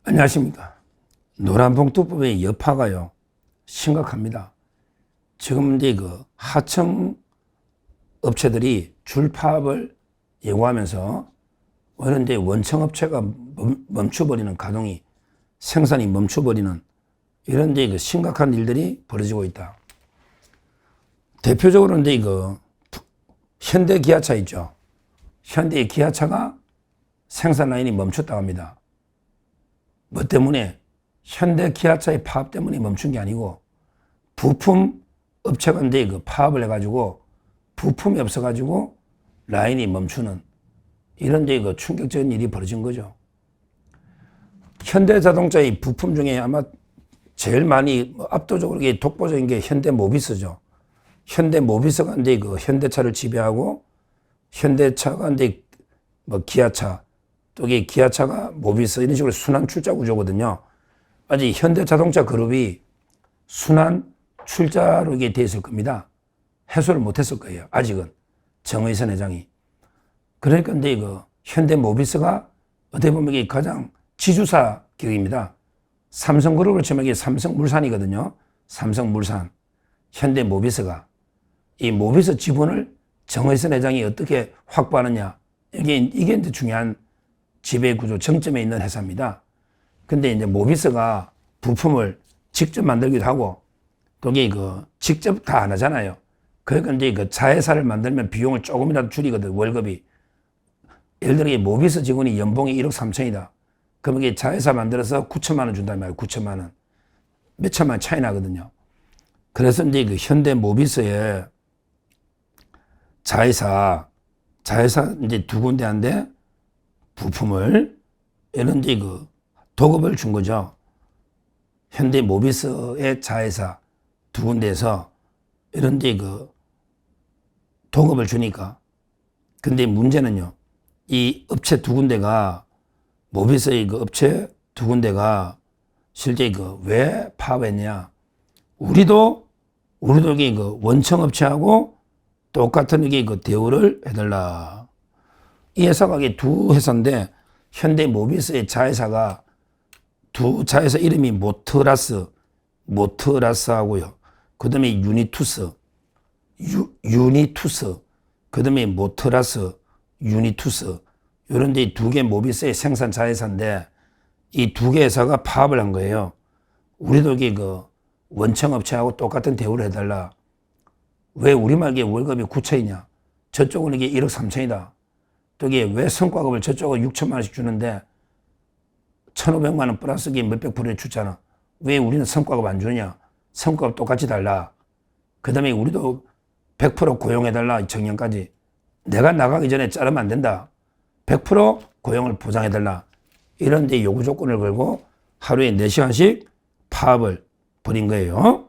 안녕하십니까. 노란봉투법의 여파가요, 심각합니다. 지금 이제 하청 업체들이 줄파업을 예고하면서 오히려 이제 원청 업체가 멈춰버리는 가동이, 생산이 멈춰버리는 이런 이제 심각한 일들이 벌어지고 있다. 대표적으로 이제 현대 기아차 있죠. 현대 기아차가 생산 라인이 멈췄다고 합니다. 뭐 때문에? 현대 기아차의 파업 때문에 멈춘 게 아니고 부품 업체가 이제 파업을 해가지고 부품이 없어가지고 라인이 멈추는 이런 이제 충격적인 일이 벌어진 거죠. 현대자동차의 부품 중에 아마 제일 많이 압도적으로 독보적인 게 현대모비스죠. 현대모비스가 이제 현대차를 지배하고 현대차가 이제 기아차, 또 이게 기아차가 모비스 이런 식으로 순환 출자 구조거든요. 아직 현대자동차 그룹이 순환 출자로 이게 돼 있을 겁니다. 해소를 못 했을 거예요. 아직은. 정의선 회장이. 그러니까 이제 현대모비스가 어떻게 보면 이게 가장 지주사 격입니다. 삼성그룹을 치면 이게 삼성물산이거든요. 삼성물산. 현대모비스가. 이 모비스 지분을 정의선 회장이 어떻게 확보하느냐. 이게 이제 중요한 지배구조 정점에 있는 회사입니다. 근데 이제 모비스가 부품을 직접 만들기도 하고, 그게 직접 다 안 하잖아요. 그러니까 이제 자회사를 만들면 비용을 조금이라도 줄이거든, 월급이. 예를 들어 모비스 직원이 연봉이 1억 3천이다. 그러면 이게 자회사 만들어서 9천만 원 준단 말이에요. 9천만 원. 몇 천만 원 차이 나거든요. 그래서 이제 현대 모비스의 자회사 이제 두 군데한테 부품을 이런 이제 도급을 준 거죠. 현대 모비스의 자회사 두 군데에서 이런 이제 도급을 주니까. 근데 문제는요, 이 업체 두 군데가, 모비스의 업체 두 군데가 실제 왜 파업했냐. 우리도 이게 원청 업체하고 똑같은 이게 대우를 해달라. 이 회사가 두 회사인데, 현대 모비스의 자회사가 두 자회사 이름이 모트라스하고요. 그 다음에 유니투스, 그 다음에 모트라스, 유니투스. 이런 데 두 개 모비스의 생산 자회사인데, 이 두 개 회사가 파업을 한 거예요. 우리도 이게 원청 업체하고 똑같은 대우를 해달라. 왜 우리말게 월급이 9천이냐? 저쪽은 이게 1억 3천이다. 또 이게 왜 성과급을 저쪽은 6천만 원씩 주는데 1,500만 원 플러스 몇백 프로에 주잖아. 왜 우리는 성과급 안 주냐? 성과급 똑같이 달라. 그 다음에 우리도 100% 고용해달라, 정년까지. 내가 나가기 전에 자르면 안 된다. 100% 고용을 보장해달라. 이런 데 요구 조건을 걸고 하루에 4시간씩 파업을 벌인 거예요.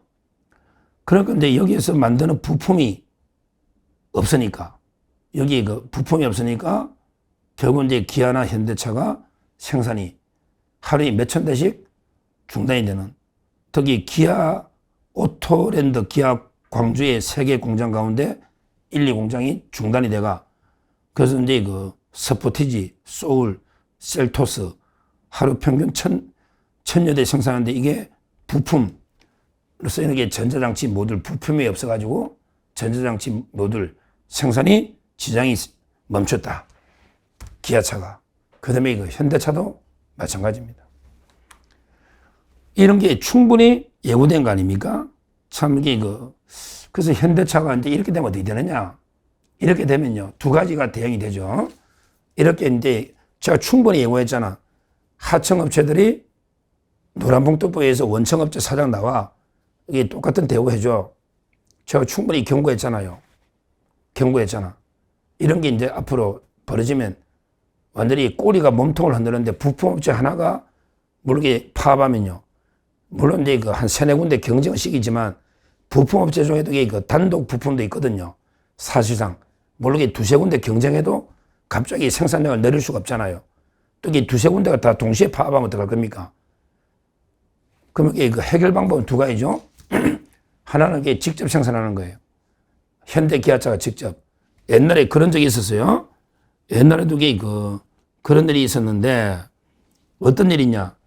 그러니까 이제 여기에서 만드는 부품이 없으니까, 여기 부품이 없으니까 결국 이제 기아나 현대차가 생산이 하루에 몇천 대씩 중단이 되는, 특히 기아 오토랜드, 기아 광주의 3개 공장 가운데 1, 2공장이 중단이 돼가, 그래서 이제 스포티지, 소울, 셀토스 하루 평균 1,000여 대 생산하는데, 이게 부품으로서 이렇게 전자장치 모듈 부품이 없어가지고 전자장치 모듈 생산이 지장이 멈췄다. 기아차가. 그 다음에 현대차도 마찬가지입니다. 이런 게 충분히 예고된 거 아닙니까? 참 이게 그래서 현대차가 이제 이렇게 되면 어떻게 되느냐? 이렇게 되면요, 두 가지가 대응이 되죠. 이렇게 이제 제가 충분히 예고했잖아. 하청업체들이 노란봉투법에서 원청업체 사장 나와 이게 똑같은 대우해줘. 제가 충분히 경고했잖아요. 이런 게 이제 앞으로 벌어지면 완전히 꼬리가 몸통을 흔드는데, 부품업체 하나가 모르게 파업하면요, 물론 이제 한 3-4군데 경쟁을 시키지만 부품업체 중에도 단독 부품도 있거든요. 사실상 모르게 2-3군데 경쟁해도 갑자기 생산량을 내릴 수가 없잖아요. 또 이게 2-3군데가 다 동시에 파업하면 어떡할 겁니까? 그러면 해결 방법은 두 가지죠. 하나는 직접 생산하는 거예요. 현대 기아차가 직접. 옛날에 그런 적이 있었어요. 옛날에도 그런 일이 있었는데, 어떤 일이냐.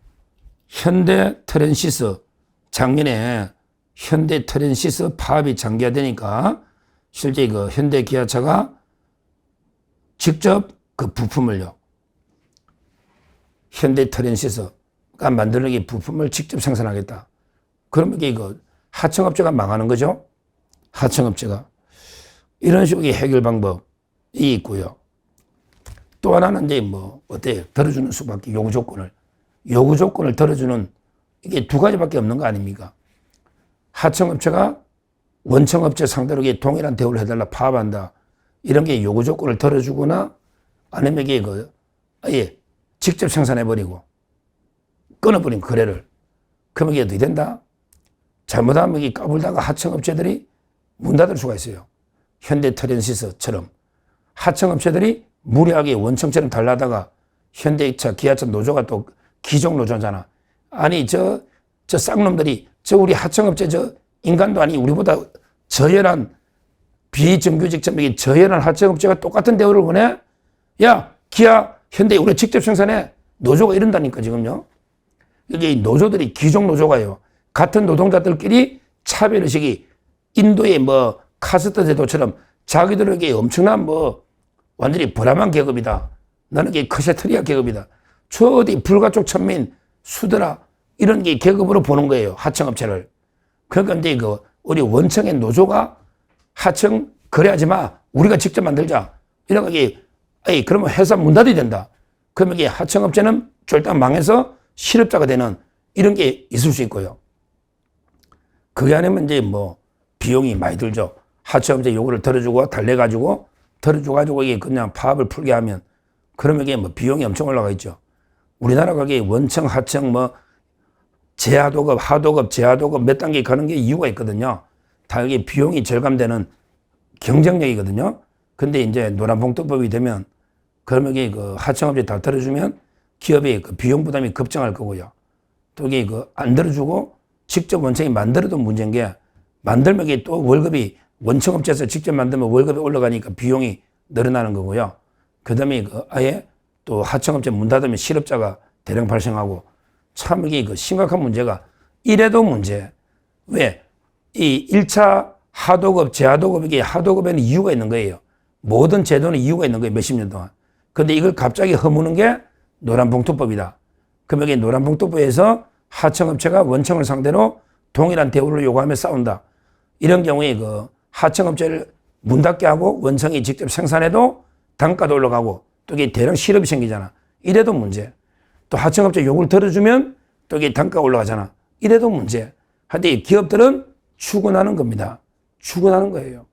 현대 트랜시스 작년에 현대 트랜시스 파업이 장기화되니까 실제 그 현대 기아차가 직접 그 부품을요. 현대 트랜시스가 만드는 부품을 직접 생산하겠다. 그러면 이게 그 하청업체가 망하는 거죠. 하청업체가. 이런 식의 해결 방법이 있고요. 또 하나는 이제 뭐 어때요? 들어주는 수밖에 요구 조건을 들어주는 이게 두 가지밖에 없는 거 아닙니까? 하청업체가 원청업체 상대로 동일한 대우를 해달라 파업한다. 이런 게 요구 조건을 들어주거나 아니면 이게 아예 직접 생산해버리고 끊어버린 거래를. 그러면 이게 어떻게 된다? 잘못하면 이게 까불다가 하청업체들이 문 닫을 수가 있어요. 현대 트랜시스처럼. 하청업체들이 무리하게 원청처럼 달라다가 현대차, 기아차 노조가 또 기종 노조잖아. 아니, 저 쌍놈들이, 우리 하청업체 인간도 아니, 우리보다 저열한 비정규직점이 저열한 하청업체가 똑같은 대우를 원해? 야, 기아, 현대, 우리 직접 생산해. 노조가 이런다니까, 지금요. 이게 노조들이, 기종 노조가요. 같은 노동자들끼리 차별의식이 인도의 뭐 카스트 제도처럼 자기들에게 엄청난 완전히 불안한 계급이다. 나는 게 커세트리아 계급이다. 저 어디 불가촉 천민, 수드라 이런 게 계급으로 보는 거예요. 하청업체를. 그러니까 이제 우리 원청의 노조가 하청 거래하지 마. 우리가 직접 만들자. 이런 게 그러면 회사 문 닫아야 된다. 그러면 이게 하청업체는 쫄딱 망해서 실업자가 되는 이런 게 있을 수 있고요. 그게 아니면 이제 비용이 많이 들죠. 하청업체 요구를 달래가지고 이게 그냥 파업을 풀게 하면 그러면 이게 비용이 엄청 올라가 있죠. 우리나라가 이게 원청, 하청, 재하도급, 하도급, 재하도급 몇 단계 가는 게 이유가 있거든요. 다 이게 비용이 절감되는 경쟁력이거든요. 근데 이제 노란봉투법이 되면 그러면 이게 하청업체 다 들어주면 기업의 비용 부담이 급증할 거고요. 또 이게 안 들어주고 직접 원청이 만들어도 문제인 게 만들면 이게 또 월급이 원청업체에서 직접 만들면 월급이 올라가니까 비용이 늘어나는 거고요. 그 다음에 아예 또 하청업체 문 닫으면 실업자가 대량 발생하고 참 이게 심각한 문제가 이래도 문제. 왜? 이 1차 하도급, 재하도급 이게 하도급에는 이유가 있는 거예요. 모든 제도는 이유가 있는 거예요. 몇십 년 동안. 근데 이걸 갑자기 허무는 게 노란봉투법이다. 그러면 이게 노란봉투법에서 하청업체가 원청을 상대로 동일한 대우를 요구하며 싸운다. 이런 경우에 하청업체를 문 닫게 하고 원청이 직접 생산해도 단가도 올라가고 또 이게 대량 실업이 생기잖아. 이래도 문제. 또 하청업체 요구를 들어주면 또 이게 단가가 올라가잖아. 이래도 문제. 하여튼 기업들은 추근하는 겁니다. 추근하는 거예요.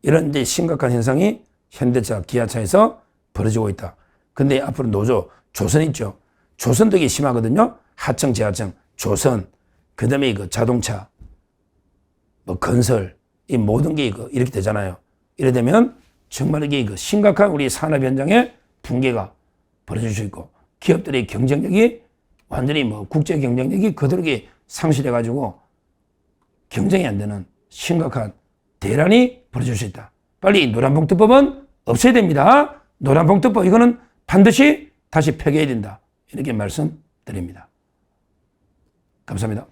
이런 이제 심각한 현상이 현대차, 기아차에서 벌어지고 있다. 근데 앞으로 노조, 조선 있죠. 조선도 이게 심하거든요. 하청, 재하청, 조선. 그 다음에 자동차, 건설, 이 모든 게 이렇게 되잖아요. 이래 되면 정말 이게 심각한 우리 산업 현장의 붕괴가 벌어질 수 있고 기업들의 경쟁력이 완전히 국제 경쟁력이 그대로 상실해가지고 경쟁이 안 되는 심각한 대란이 벌어질 수 있다. 빨리 노란봉투법은 없애야 됩니다. 노란봉투법 이거는 반드시 다시 폐기해야 된다. 이렇게 말씀드립니다. 감사합니다.